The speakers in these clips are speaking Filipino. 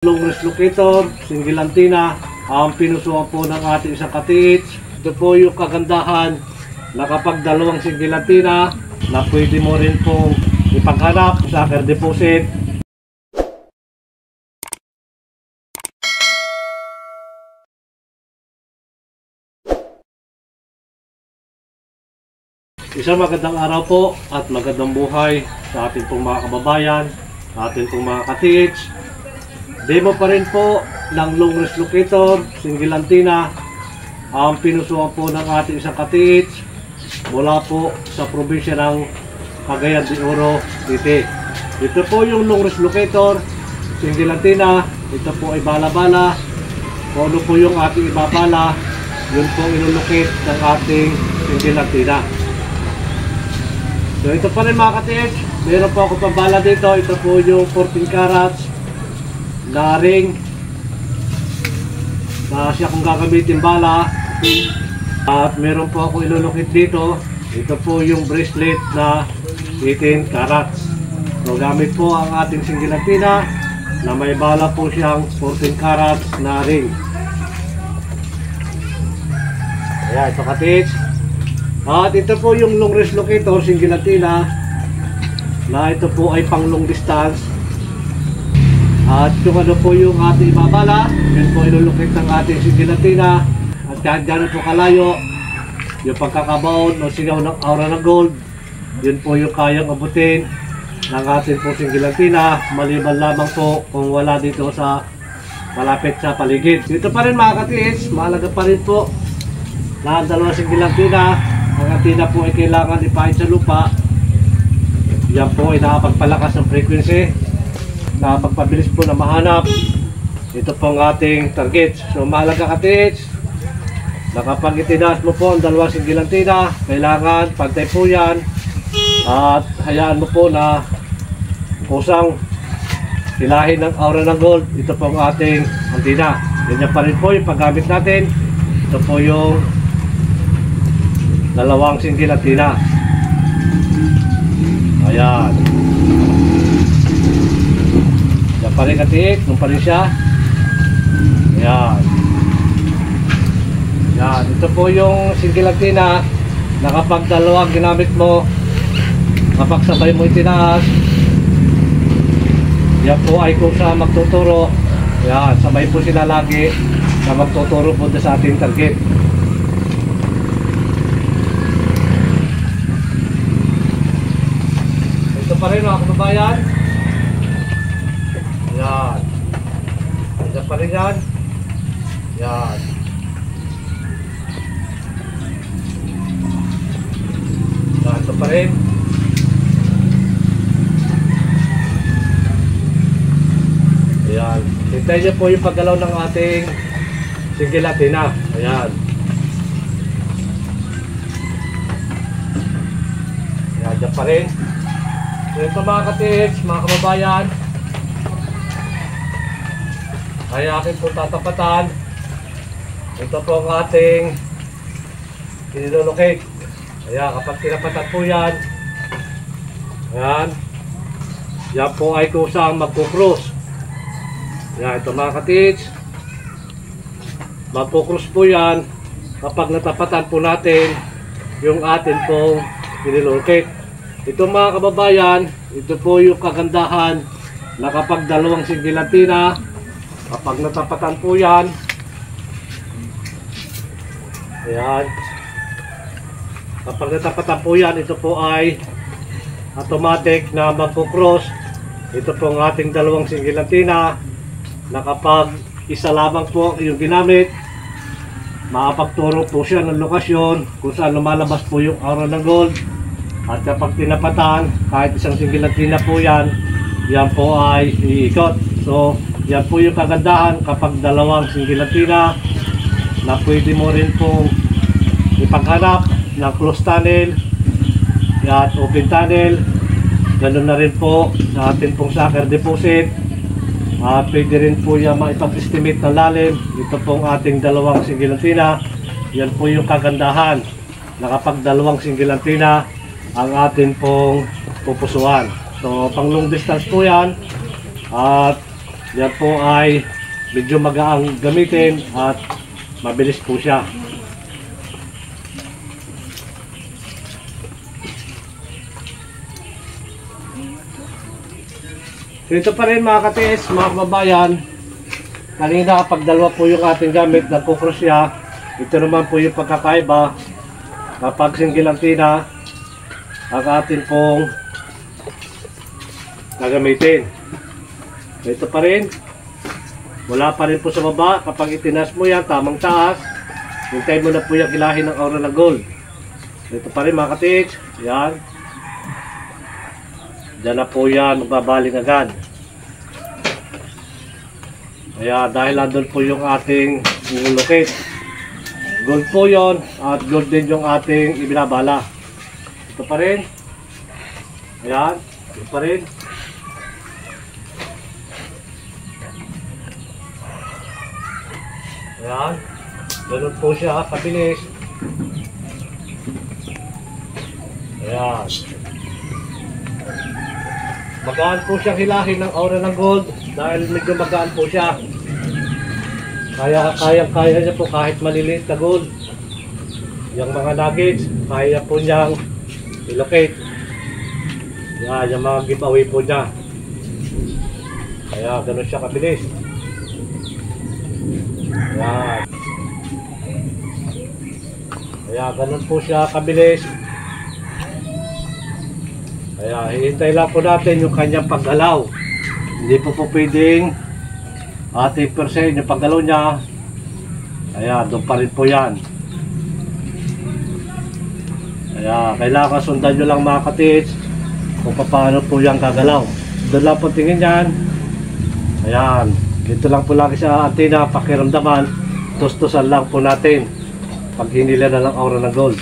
Long wrist locator, single antenna, ang pinusuan po ng ating isang ka-TH. Ito po yung kagandahan na kapag dalawang single antenna na pwede mo rin pong ipaghanap sa sucker deposit. Isang magandang araw po at magandang buhay sa ating pong mga kababayan, sa ating pong mga ka-TH. Demo pa rin po ng long wrist locator, single antenna, ang pinusuan po ng ating isang ka-TH mula po sa probinsya ng Cagayan de Oro City. Ito po yung long wrist locator, single antenna. Ito po ay bala-bala. Kung ano po yung ating ibabala, yun po ilulocate ng ating single antenna. So ito pa rin mga ka-TH, meron po ako pambala dito. Ito po yung 14 carats na ring na siya kung gagamitin bala, at meron po ako ilulukit dito. Ito po yung bracelet na 18 carats. So gamit po ang ating single antenna na may bala po siyang 14 carats na ring. Ayan, ito ka-TH. At ito po yung long wrist locator, single antenna, na ito po ay pang long distance. At yung ano po yung ating ibabala, yun po ilulukit ng ating single antenna. At kahit gano'n po kalayo, yung pagkakabaon o sigaw ng aura ng gold, yun po yung kayang abutin ng ating po single antenna, maliban lamang po kung wala dito sa malapit sa paligid. Dito pa rin mga ka-TH, mahalaga pa rin po na ang dalawang single antenna. Ang antenna po ay kailangan ipahid sa lupa. Yan po ay nakapagpalakas ng frequency, nakapagpabilis po na mahanap. Ito po ang ating target. So mahalaga ka-TH na kapag itinaas mo po ang dalawang single antenna, kailangan pantay po yan at hayaan mo po na kusang hilahin ng aura ng gold. Ito po ang ating antenna. Ganyan pa rin po yung paggamit natin. Ito po yung dalawang single antenna. Ayan. Yan pa rin ka-TH, nung pa rin siya. Ayan. Yan, ito po yung single antenna na kapag dalawang ginamit mo, kapag sabay mo itinaas, yan po ay kung sa magtuturo. Yan, sabay po sila lagi na magtuturo po sa ating target. Ito pa rin mga kababayan. Yan. Ito pa rin yan. Yan. Yan, ito pa rin. Ayan. Hintayin niyo po yung paggalaw ng ating single antenna. Ayan. Ayan, dyan pa rin. So ito mga ka-TH, mga kababayan, ay akin po tatapatan. Ito po ang ating kinilolocate. Ayan, kapag tinapatan po yan, ayan, yan po ay kusang magkukross. Ayan, ito mga ka-TH, magkukross po yan kapag natapatan po natin yung atin pong kinilolocate. Ito mga kababayan, ito po yung kagandahan na kapag dalawang single antenna, kapag natapatan po yan, ayan, kapag natapatan po yan, ito po ay automatic na magkukross. Ito po ang ating dalawang single antenna na kapag isa lamang po yung ginamit, makapagturo po siya ng lokasyon kung saan lumalabas po yung aura ng gold. At kapag tinapatan, kahit isang single antenna po yan, yan po ay iikot. So yan po yung kagandahan kapag dalawang single antenna na pwede mo rin pong ipaghanap ng closed tunnel at open tunnel. Ganun na rin po sa ating pong sucker deposit. Pwede rin po yan maipag-estimate ng lalim. Ito pong ating dalawang single antenna. Yan po yung kagandahan na kapag dalawang single antenna ang atin pong pupusuan. So pang long distance po yan. At Yan po ay medyo magaang gamitin at mabilis po siya. So ito pa rin mga katiis, mga kababayan. Kanina kapag dalawa po yung ating gamit, nagkukross siya. Ito naman po yung pagkakaiba. Kapag single antenna, ang atin pong gagamitin. So ito pa rin. Wala pa rin po sa baba. Kapag itinas mo yan, tamang taas. Hintay mo na po yung ilahin ng aura na gold. So ito pa rin mga katiis. Yan. Diyan na po yan, magbabaling agad. Kaya dahil nandun po yung ating locate. Gold po yon at gold din yung ating ibinabala. Ito pa rin. Ayan, ito pa rin. Ayan, ganun po siya kabilis. Ayan. Magaan po siyang hilahin ng aura ng gold dahil medyo magaan po siya. Kaya niya po kahit maliliit na gold. Yung mga nuggets, kaya po niyang ilocate. Yan, yung mga giveaway po niya. Kaya ganun siya kabilis. Yan. Kaya ganun po siya kabilis. Kaya hihintay lang po natin yung kanyang paggalaw. Hindi po pwedeng 80% yung paggalaw niya. Kaya doon pa rin po yan. Kaya kailangan sundan nyo lang mga katids kung paano po yung gagalaw. Doon lang po tingin yan. Ayan. Dito lang po lagi sa antenna, pakiramdaman. Tustusan lang po natin pag hinila na lang aura ng gold.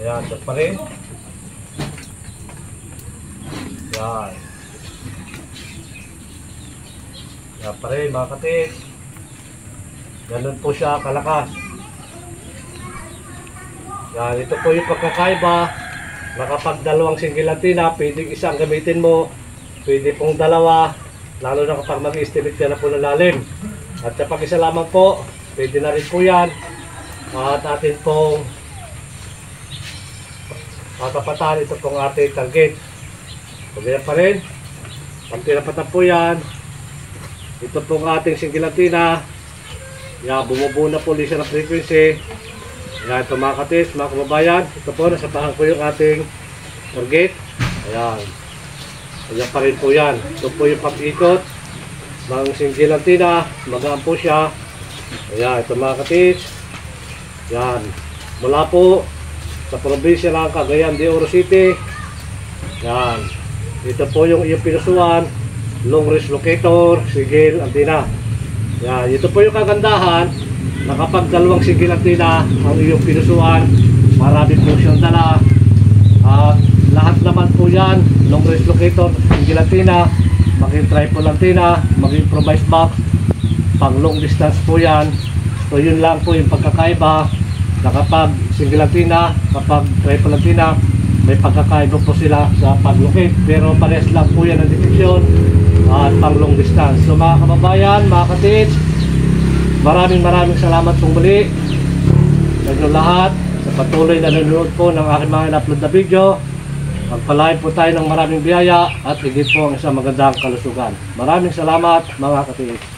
Ayan, ito pa rin. Ayan. Ayan pa rin mga katids. Ganun po siya kalakas. Ayan, ito po yung pagkakaiba na kapag dalawang single antenna, pwedeng isang gamitin mo. Pwede pong dalawa, lalo na kapag mag-estimate ka na po ng lalim. At kapag isa lamang po, pwede na rin po yan. At atin pong matapatan ito pong ating target. Pagkaya pa rin, pag tinapatan po yan, ito pong ating single antenna, yan, bumubuo na po siya ng frequency. Yan, ito mga katids, mga kababayan, ito po, nasapahan ko yung ating target. Ayan, ayan pa rin po yan. Ito po yung pag-ikot ng single antenna, magaan po siya. Ayan, ito mga katids. Yan, mula po sa probinsya ng Cagayan de Oro City. Yan. Ito po yung iyong pinusuan, long range locator, single antenna. Yan. Ito po yung kagandahan na kapag dalawang single antenna ang iyong pinusuan, marami po siyang dala. At lahat naman po yan, long range locator, single antenna, maging triple antenna, maging promise box, pang long distance po yan. So yun lang po yung pagkakaiba. Na kapag single antenna, kapag triple antenna, may pagkakaiba po sila sa pag-locate. Pero parehas lang po yan ang detection at pang long distance. So mga kababayan, mga katids, maraming salamat pong muli sa inyo lahat sa patuloy na nanonood po ng aking mga in-upload na video. Magpalain po tayo ng maraming biyaya at higit po ang isang magandang kalusugan. Maraming salamat mga katids.